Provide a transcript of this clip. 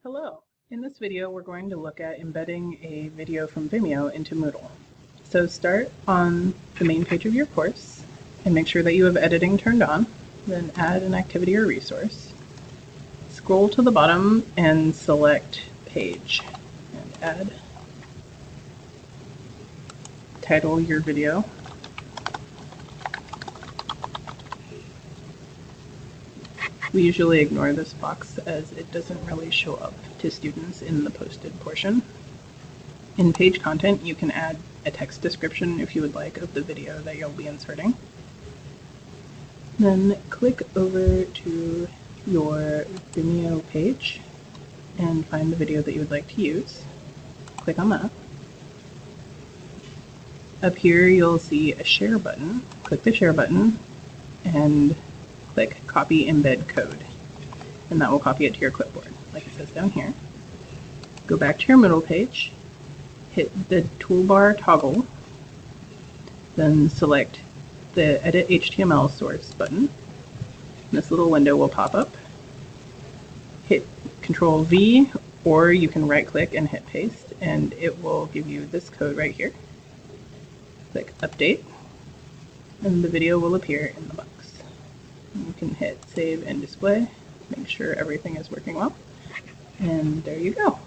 Hello! In this video we're going to look at embedding a video from Vimeo into Moodle. So start on the main page of your course and make sure that you have editing turned on, then add an activity or resource. Scroll to the bottom and select Page and add. Title your video. We usually ignore this box as it doesn't really show up to students in the posted portion. In page content, you can add a text description if you would like of the video that you'll be inserting. Then click over to your Vimeo page and find the video that you would like to use. Click on that. Up here you'll see a share button. Click the share button and click Copy Embed Code, and that will copy it to your clipboard, like it says down here. Go back to your Moodle page, hit the toolbar toggle, then select the Edit HTML Source button. This little window will pop up. Hit Control V, or you can right-click and hit Paste, and it will give you this code right here. Click Update, and the video will appear in the box. You can hit Save and Display, make sure everything is working well, and there you go.